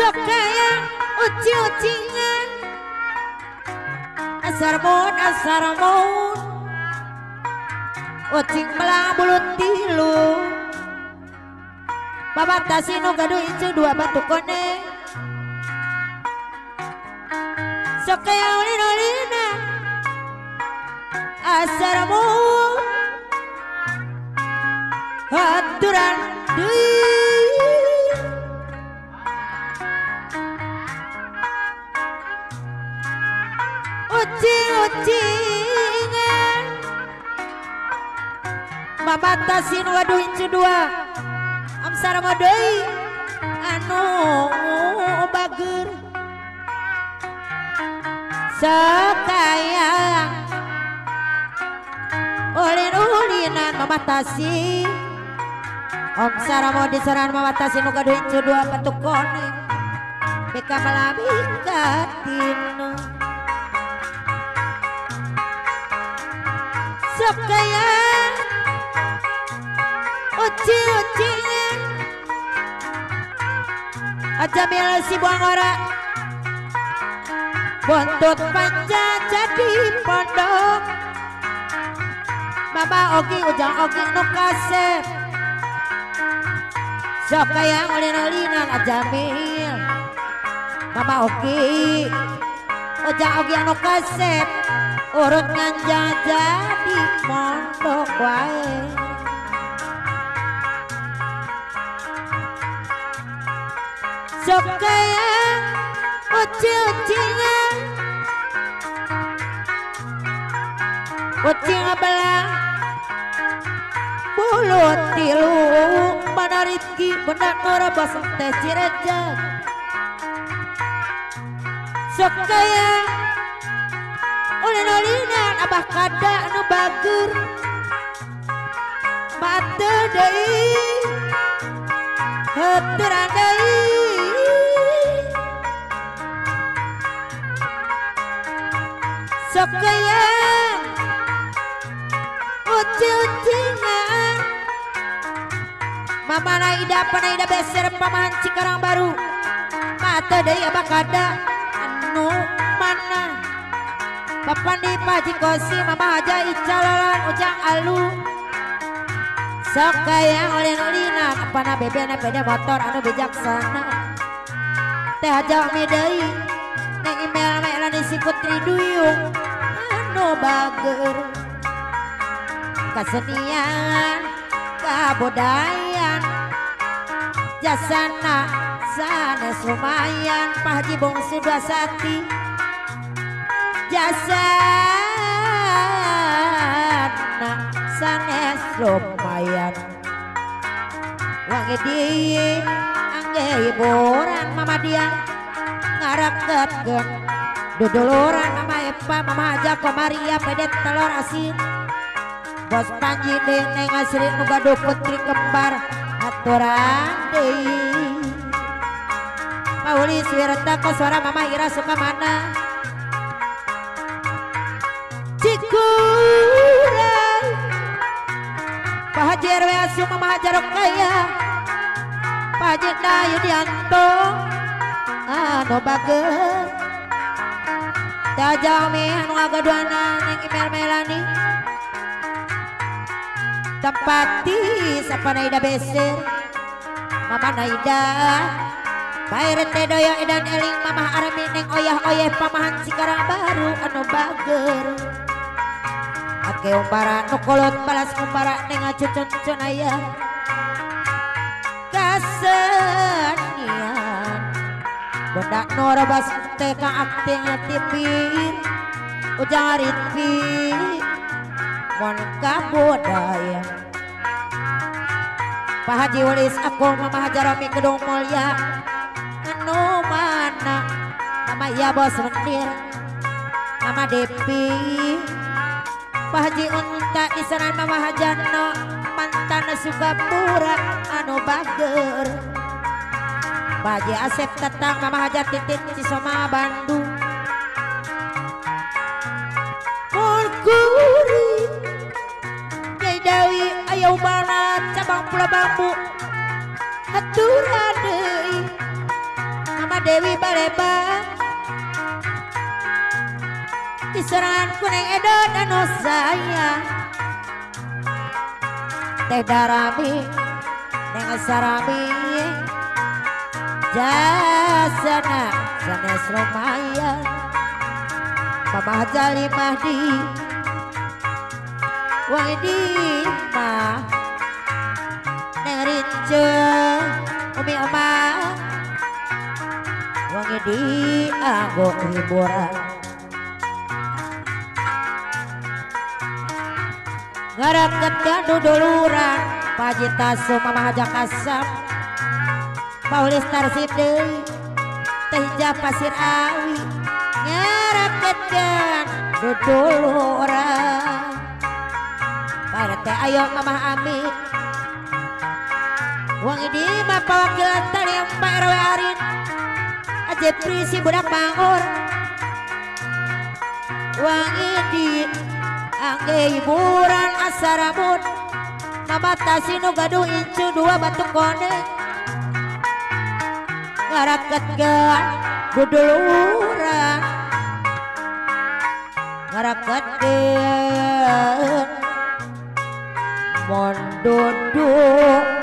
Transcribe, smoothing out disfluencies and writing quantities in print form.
sok kaya uci-ucingan asar maut ucing melang bulut tilu babatasi nu gaduh ieu dua batu koneng sok kaya ulin-ulina asar maut haturan deui ucing-ucingan babatasin waduh incu dua amsara deui anu bager sakayang ulin-ulinan mamatasi Om Saramo disaran mamatasi nu gaduh incu dua batu koneng beka malami katinu sok kaya uci-ucingan aja mila si buang ora buntut panjang jadi pondok mama ogi ujang ogi nu kasep sok kaya ulin-ulinan aja mil mama ogi ujang ogi anu kasep urut nganjang jadi mondok wae sok kaya uci-ucingan ucing belang bulut tilu mana Rizki benda nora basah teh cirejang sok kaya ulin-ulinan abah kada nu bager mate deui heuteran deui sok kaya uci-ucingan mama naida panaida beser pamahan Cikarang Baru mate deui abah kada anu mana papan di Paji Kosi mama aja icalalan ujang alu sok kaya ulin-ulinan apana bebena peda motor anu bijaksana teh aja mi deui neng email melan si Putri Duyung anu bager kasenian kabudayan jasana sanes lumayan Pak Haji Bungsu Dua Sati jasana sanes lumayan wangi di angge hiburan mama dia ngaraketkeun duduluran mama Epa mama aja Komaria pedet telur asin bos Panji Neng Asri nu gaduh putri kembar aturan deui Pauli Swirta koswara mama Ira Sukamana Cikuray Pak Haji RW Asu mama Hajar Kaya Pak Haji Dayudianto anu bager teh aja mi anu ngagaduana neng email Melani tempati sapa naida beser mama naida Baire teh doyo edan eling mama Armi neng oyah-oyah pamahan Cikarang Baru anu bager ake umpara nu kolot balas umpara neng acucun-cun aya kasenian budak norobas teh kang akting tipin ujang Ritpi mon kabudaya Pak Haji Ulis aku mama Hajaromi Kedung Mulya anu mana mama iya bos rendir mama Depi Pak Haji Unta isaran mama Hajano mantan Sukapura anu bager Pak Haji Asep tetang mama Hajar Titit Cisoma Bandung Kurkuri Nyai Dawi Ayau Barat cabang Pula Bambu aturan deui mama Dewi Baleba di serangan kuning edot anu sayang teh darami dengan sarami jasana sanes lumayan Mamah Jalimah di wang di mah neng rince umi omah wang di anggo hiburan ngaraket duduluran Pajitasu Mamah Haja Kasam Paulis Tarsip deui teh hijab pasir awi ngaraket duduluran parete ayo Mamah Ami wangi di mah pawakilan tadi yang Pak RW Arin aja prisi budak Bangor wangi di angge hiburan asarabun nabatasi nu gaduh incu dua batu kone ngaraket duduluran ngaraket mon duduk